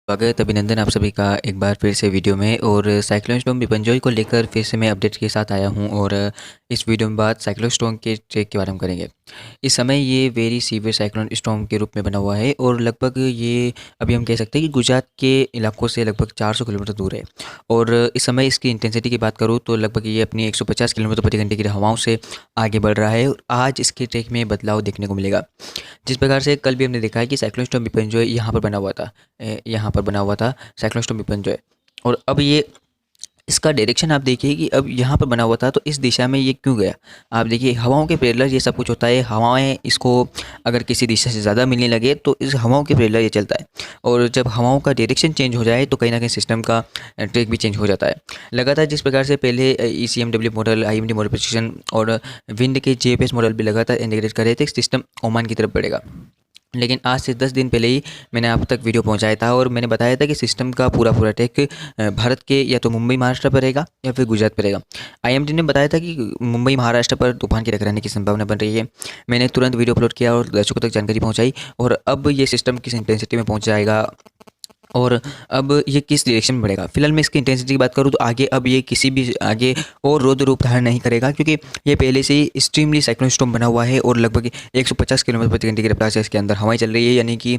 स्वागत अभिनंदन आप सभी का एक बार फिर से वीडियो में। और साइक्लोन स्टॉर्म बिपरजॉय को लेकर फिर से मैं अपडेट के साथ आया हूं। और इस वीडियो में बात साइक्लोन स्टॉर्म के ट्रैक के बारे में करेंगे। इस समय ये वेरी सीवियर साइक्लोन स्टॉर्म के रूप में बना हुआ है और लगभग ये अभी हम कह सकते हैं कि गुजरात के इलाकों से लगभग 400 किलोमीटर दूर है। और इस समय इसकी इंटेंसिटी की बात करूँ तो लगभग ये अपनी 150 किलोमीटर प्रति घंटे की हवाओं से आगे बढ़ रहा है और आज इसके ट्रैक में बदलाव देखने को मिलेगा। जिस प्रकार से कल भी हमने देखा है कि साइक्लोन स्टॉर्म बिपरजॉय यहाँ पर बना हुआ था, यहाँ पर बना हुआ था साइक्लोन स्टॉर्म बिपरजॉय। और अब ये इसका डायरेक्शन आप देखिए कि अब यहाँ पर बना हुआ था तो इस दिशा में ये क्यों गया। आप देखिए हवाओं के पैरेलल ये सब कुछ होता है। हवाएं इसको अगर किसी दिशा से ज़्यादा मिलने लगे तो इस हवाओं के पैरेलल ये चलता है। और जब हवाओं का डायरेक्शन चेंज हो जाए तो कहीं ना कहीं सिस्टम का ट्रैक भी चेंज हो जाता है। लगातार जिस प्रकार से पहले ECMW model, IMD model precision और विंड के JPS मॉडल भी लगातार इंडिकेट कर रहे थे सिस्टम ओमान की तरफ बढ़ेगा। लेकिन आज से 10 दिन पहले ही मैंने आप तक वीडियो पहुंचाया था और मैंने बताया था कि सिस्टम का पूरा ट्रैक भारत के या तो मुंबई महाराष्ट्र पर रहेगा या फिर गुजरात पर रहेगा। IMD ने बताया था कि मुंबई महाराष्ट्र पर तूफान के टकराने की संभावना बन रही है। मैंने तुरंत वीडियो अपलोड किया और दर्शकों तक जानकारी पहुंचाई। और अब ये सिस्टम किस इंटेंसिटी में पहुंच जाएगा और अब ये किस डायरेक्शन में बढ़ेगा। फिलहाल मैं इसकी इंटेंसिटी की बात करूँ तो आगे अब ये किसी भी आगे और रौद्र रूप धारण नहीं करेगा क्योंकि ये पहले से ही एक्सट्रीमली साइक्लोन स्टॉर्म बना हुआ है और लगभग 150 किलोमीटर प्रति घंटे की रफ्तार से इसके अंदर हवाएं चल रही है। यानी कि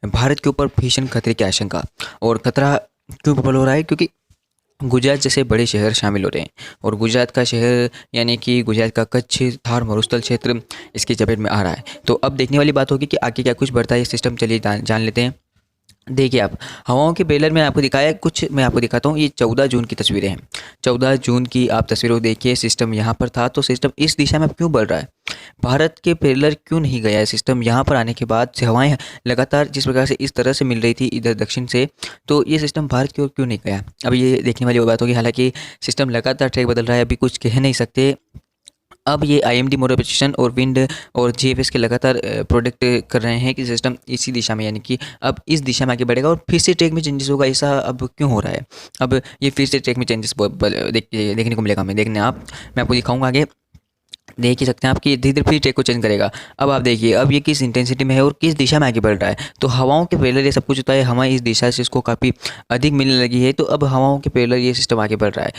भारत के ऊपर भीषण खतरे की आशंका। और खतरा क्यों प्रबल हो रहा है क्योंकि गुजरात जैसे बड़े शहर शामिल हो रहे हैं और गुजरात का शहर यानी कि गुजरात का कच्छ, थार मरुस्थल क्षेत्र इसकी चपेट में आ रहा है। तो अब देखने वाली बात होगी कि आगे क्या कुछ बढ़ता है ये सिस्टम। चलिए जान लेते हैं। देखिए आप हवाओं के बेलर में आपको दिखाया कुछ, मैं आपको दिखाता हूँ। ये 14 जून की तस्वीरें हैं। 14 जून की आप तस्वीरों देखिए। सिस्टम यहाँ पर था तो सिस्टम इस दिशा में क्यों बढ़ रहा है, भारत के पेरलर क्यों नहीं गया है सिस्टम। यहाँ पर आने के बाद से हवाएं लगातार जिस प्रकार से इस तरह से मिल रही थी इधर दक्षिण से, तो ये सिस्टम भारत की ओर क्यों नहीं गया। अब ये देखने वाली बात होगी। हालांकि सिस्टम लगातार ट्रैक बदल रहा है, अभी कुछ कह नहीं सकते। अब ये IMD मॉडल प्रिसिशन और विंड और JPS के लगातार प्रोडक्ट कर रहे हैं कि सिस्टम इसी दिशा में यानी कि अब इस दिशा में आगे बढ़ेगा और फिर से ट्रैक में चेंजेस होगा। ऐसा अब क्यों हो रहा है। अब ये फिर से ट्रैक में चेंजेस देखने को मिलेगा। मैं आपको दिखाऊंगा आगे। देख ही सकते हैं आपकी धीरे धीरे फिर ट्रैक को चेंज करेगा। अब आप देखिए अब ये किस इंटेंसिटी में है और किस दिशा में आगे बढ़ रहा है। तो हवाओं के पैरेलल ये सब कुछ होता है। हवाएं इस दिशा से इसको काफ़ी अधिक मिलने लगी है तो अब हवाओं के पैरेलल ये सिस्टम आगे बढ़ रहा है।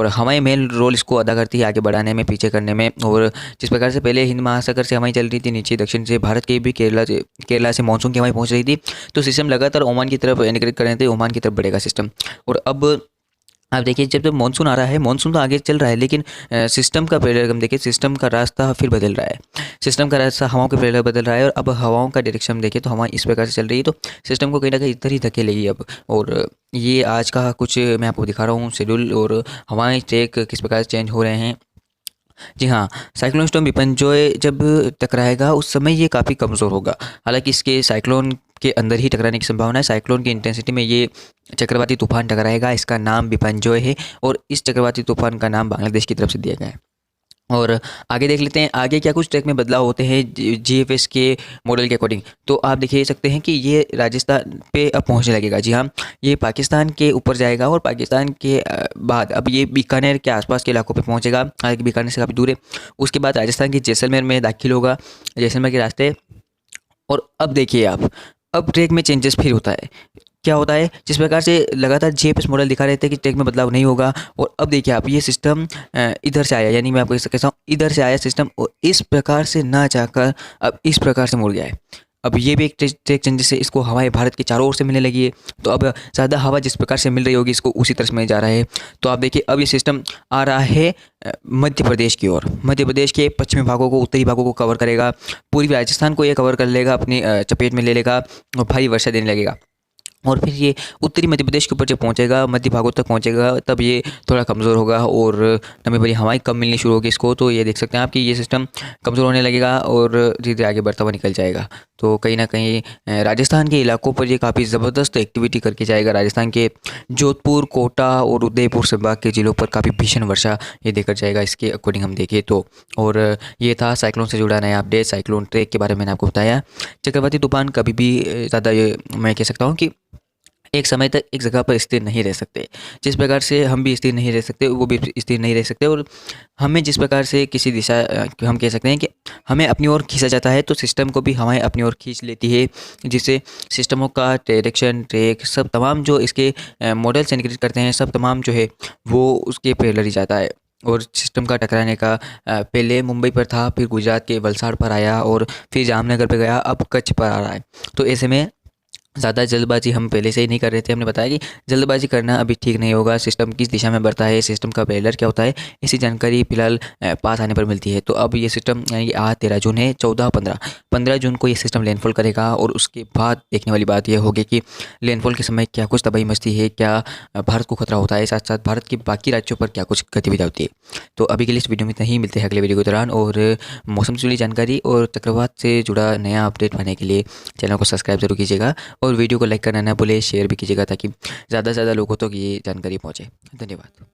हवाएं मेन रोल इसको अदा करती है आगे बढ़ाने में, पीछे करने में। और जिस प्रकार से पहले हिंद महासागर से हवाएं चल रही थी नीचे दक्षिण से, भारत के भी केरला से मानसून की हवाएं पहुँच रही थी तो सिस्टम लगातार ओमान की तरफ इंडिकेट कर रहे थे, ओमान की तरफ बढ़ेगा सिस्टम। और अब आप देखिए जब मानसून आ रहा है, मानसून तो आगे चल रहा है लेकिन सिस्टम का पैरेलल हम देखिए, सिस्टम का रास्ता फिर बदल रहा है। सिस्टम का रास्ता हवाओं के पैरेलल बदल रहा है और अब हवाओं का डायरेक्शन हम देखें तो हवा इस प्रकार से चल रही है तो सिस्टम को कहीं ना कहीं इधर ही धकेलेगी अब। और ये आज का कुछ मैं आपको दिखा रहा हूँ शेड्यूल और हवाएं ट्रैक किस प्रकार से चेंज हो रहे हैं। जी हाँ, साइक्लोन स्टॉर्म बिपरजॉय जब टकराएगा उस समय ये काफ़ी कमज़ोर होगा। हालांकि इसके साइक्लोन के अंदर ही टकराने की संभावना है। साइक्लोन की इंटेंसिटी में ये चक्रवाती तूफान टकराएगा। इसका नाम बिपरजॉय है और इस चक्रवाती तूफान का नाम बांग्लादेश की तरफ से दिया गया है। और आगे देख लेते हैं आगे क्या कुछ ट्रैक में बदलाव होते हैं JFS के मॉडल के अकॉर्डिंग। तो आप देखिए सकते हैं कि ये राजस्थान पे अब पहुंचने लगेगा। जी हाँ, ये पाकिस्तान के ऊपर जाएगा और पाकिस्तान के बाद अब ये बीकानेर के आसपास के इलाकों पे पहुंचेगा। हालांकि बीकानेर से काफ़ी दूर है। उसके बाद राजस्थान के जैसलमेर में दाखिल होगा, जैसलमेर के रास्ते। और अब देखिए आप अब ट्रैक में चेंजेस फिर होता है। क्या होता है, जिस प्रकार से लगातार JPS मॉडल दिखा रहे थे कि ट्रैक में बदलाव नहीं होगा और अब देखिए आप ये सिस्टम इधर से आया, यानी मैं आपको ऐसा कहता हूँ इधर से आया सिस्टम और इस प्रकार से ना जाकर अब इस प्रकार से मुड़ गया है। अब ये भी एक ट्रैक चेंजेस से इसको हवाएं भारत के चारों ओर से मिलने लगी है तो अब ज़्यादा हवा जिस प्रकार से मिल रही होगी इसको उसी तरफ में जा रहा है। तो आप देखिए अब ये सिस्टम आ रहा है मध्य प्रदेश की ओर। मध्य प्रदेश के पश्चिमी भागों को, उत्तरी भागों को कवर करेगा। पूर्वी राजस्थान को ये कवर कर लेगा, अपनी चपेट में ले लेगा और भारी वर्षा देने लगेगा। और फिर ये उत्तरी मध्य प्रदेश के ऊपर जब पहुंचेगा, मध्य भागों तक पहुंचेगा, तब ये थोड़ा कमज़ोर होगा और नमी भरी हवाएं कम मिलनी शुरू होगी इसको। तो ये देख सकते हैं आप कि ये सिस्टम कमज़ोर होने लगेगा और धीरे धीरे आगे बढ़ता हुआ निकल जाएगा। तो कहीं ना कहीं राजस्थान के इलाकों पर ये काफ़ी ज़बरदस्त एक्टिविटी करके जाएगा। राजस्थान के जोधपुर, कोटा और उदयपुर संभाग के ज़िलों पर काफ़ी भीषण वर्षा ये देकर जाएगा इसके अकॉर्डिंग हम देखें तो। और ये था साइक्लोन से जुड़ा नया अपडेट। साइक्लोन ट्रैक के बारे में मैंने आपको बताया। चक्रवाती तूफान कभी भी ज़्यादा मैं कह सकता हूँ कि एक समय तक एक जगह पर स्थिर नहीं रह सकते। जिस प्रकार से हम भी स्थिर नहीं रह सकते, वो भी स्थिर नहीं रह सकते। और हमें जिस प्रकार से किसी दिशा हम कह सकते हैं कि हमें अपनी ओर खींचा जाता है, तो सिस्टम को भी हमें अपनी ओर खींच लेती है, जिससे सिस्टमों का डायरेक्शन, ट्रैक सब तमाम जो इसके मॉडल्स इनक्रीज करते हैं, सब तमाम जो है वो उसके पैरेलल ही जाता है। और सिस्टम का टकराने का पहले मुंबई पर था, फिर गुजरात के वलसाड़ पर आया और फिर जामनगर पर गया, अब कच्छ पर आ रहा है। तो ऐसे में ज़्यादा जल्दबाजी हम पहले से ही नहीं कर रहे थे। हमने बताया कि जल्दबाजी करना अभी ठीक नहीं होगा। सिस्टम किस दिशा में बढ़ता है, सिस्टम का पैरेलल क्या होता है, इसी जानकारी फिलहाल पास आने पर मिलती है। तो अब ये सिस्टम, यानी कि आज 13 जून है, 14-15 जून को ये सिस्टम लैंडफॉल करेगा। और उसके बाद देखने वाली बात यह होगी कि लैंडफॉल के समय क्या कुछ तबाही मचती है, क्या भारत को खतरा होता है, साथ साथ भारत के बाकी राज्यों पर क्या कुछ गतिविधियाँ होती है। तो अभी के लिए इस वीडियो में इतना ही, मिलते हैं अगले वीडियो के दौरान। और मौसम से जुड़ी जानकारी और चक्रवात से जुड़ा नया अपडेट पाने के लिए चैनल को सब्सक्राइब जरूर कीजिएगा और वीडियो को लाइक करना ना भूलें, शेयर भी कीजिएगा ताकि ज़्यादा से ज़्यादा लोगों तक ये जानकारी पहुँचे। धन्यवाद।